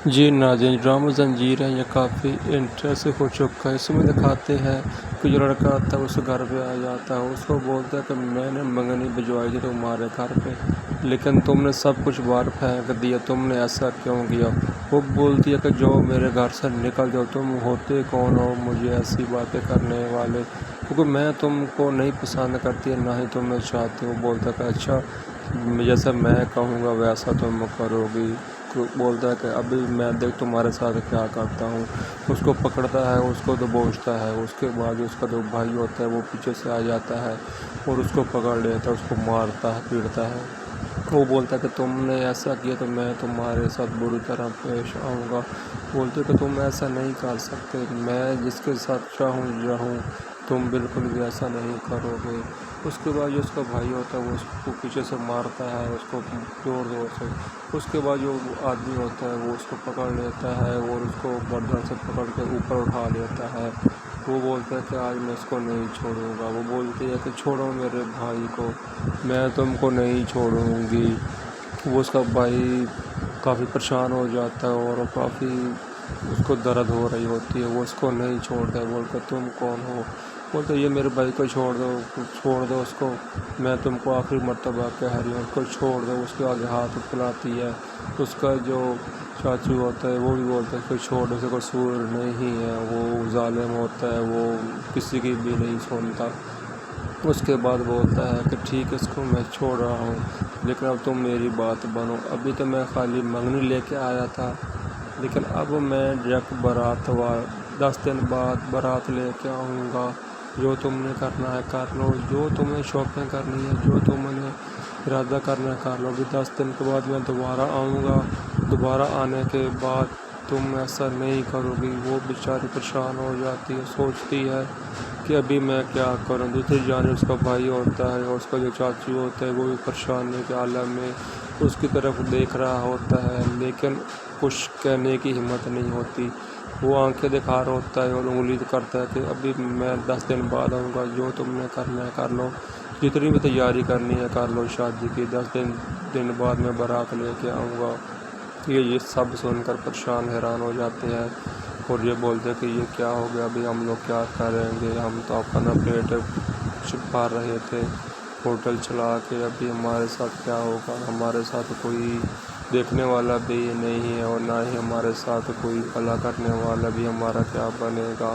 جی ناظرین، ڈرامہ زنجیر ہے، یہ کافی انٹرسٹنگ ہو چکا ہے۔ اس میں دکھاتے ہیں کہ جو لڑکا آتا ہے اس گھر پہ آ جاتا ہے، اس کو بولتا ہے کہ میں نے منگنی بھجوائی تھی تمہارے گھر پہ، لیکن تم نے سب کچھ باہر پھینک دیا، تم نے ایسا کیوں کیا؟ وہ بولتی ہے کہ جو میرے گھر سے نکل جاؤ، تم ہوتے کون ہو مجھے ایسی باتیں کرنے والے، کیونکہ میں تم کو نہیں پسند کرتی نہ ہی تم میں چاہتی ہوں۔ وہ بولتا ہے کہ اچھا جیسا میں کہوں گا ویسا تم کرو گی۔ بولتا ہے کہ ابھی میں دیکھ تمہارے ساتھ کیا کرتا ہوں۔ اس کو پکڑتا ہے، اس کو دبوچتا ہے، اس کے بعد اس کا جو بھائی ہوتا ہے وہ پیچھے سے آ جاتا ہے اور اس کو پکڑ لیتا ہے، اس کو مارتا ہے، پیٹتا ہے۔ وہ بولتا ہے کہ تم نے ایسا کیا تو میں تمہارے ساتھ بری طرح پیش آؤں گا۔ بولتے کہ تم ایسا نہیں کر سکتے، میں جس کے ساتھ چاہوں رہوں، تم بالکل بھی ایسا نہیں کرو گے۔ اس کے بعد جو اس کا بھائی ہوتا ہے وہ اس کو پیچھے سے مارتا ہے، اس کو زور زور سے۔ اس کے بعد جو آدمی ہوتا ہے وہ اس کو پکڑ لیتا ہے اور اس کو گردن سے پکڑ کے اوپر اٹھا لیتا ہے۔ وہ بولتا ہے کہ آج میں اس کو نہیں چھوڑوں گا۔ وہ بولتی ہے کہ چھوڑو میرے بھائی کو، میں تم کو نہیں چھوڑوں گی۔ وہ اس کا بھائی کافی پریشان ہو جاتا ہے اور کافی اس کو درد ہو رہی ہوتی ہے، وہ اس کو نہیں چھوڑتا ہے۔ بولتا تم کون ہو؟ بولتا یہ میرے بھائی کو چھوڑ دو اس کو، میں تم کو آخری مرتبہ کہہ رہی ہوں، اس کو چھوڑ دو۔ اس کے آگے ہاتھ پھیلاتی ہے۔ اس کا جو چاچو ہوتا ہے وہ بھی بولتا ہے کہ چھوڑ دو، اسے قصور نہیں ہے، وہ ظالم ہوتا ہے، وہ کسی کی بھی نہیں سنتا۔ اس کے بعد بولتا ہے کہ ٹھیک ہے اس کو میں چھوڑ رہا ہوں، لیکن اب تم میری بات بنو۔ ابھی تو میں خالی منگنی لے کے آیا تھا، لیکن اب میں ڈائریکٹ بارات 10 دن بعد بارات لے کے آؤں گا۔ جو تم نے کرنا ہے کر لو، جو تمہیں شاپنگ کرنی ہے، جو تم نے ارادہ کرنا ہے کر لو۔ ابھی 10 دن کے بعد میں دوبارہ آؤں گا، دوبارہ آنے کے بعد تم ایسا نہیں کرو گی۔ وہ بیچاری پریشان ہو جاتی ہے، سوچتی ہے کہ ابھی میں کیا کروں۔ دوسری جانب اس کا بھائی ہوتا ہے اور اس کا جو چاچو ہوتا ہے وہ بھی پریشانی کے عالم میں اس کی طرف دیکھ رہا ہوتا ہے، لیکن کچھ کہنے کی ہمت نہیں ہوتی۔ وہ آنکھیں دکھا رہا ہوتا ہے اور انگلی کرتا ہے کہ ابھی میں 10 دن بعد آؤں گا، جو تم نے کرنا ہے کر لو، جتنی بھی تیاری کرنی ہے کر لو شادی کی۔ 10 دن بعد میں بارات لے کے آؤں گا۔ یہ سب سن کر پریشان حیران ہو جاتے ہیں اور یہ بولتے ہیں کہ یہ کیا ہو گیا، ابھی ہم لوگ کیا کریں گے، ہم تو اپنا پیٹ چھپا رہے تھے ہوٹل چلا کے، ابھی ہمارے ساتھ کیا ہوگا؟ ہمارے ساتھ کوئی دیکھنے والا بھی نہیں ہے اور نہ ہی ہمارے ساتھ کوئی بھلا کرنے والا بھی، ہمارا کیا بنے گا؟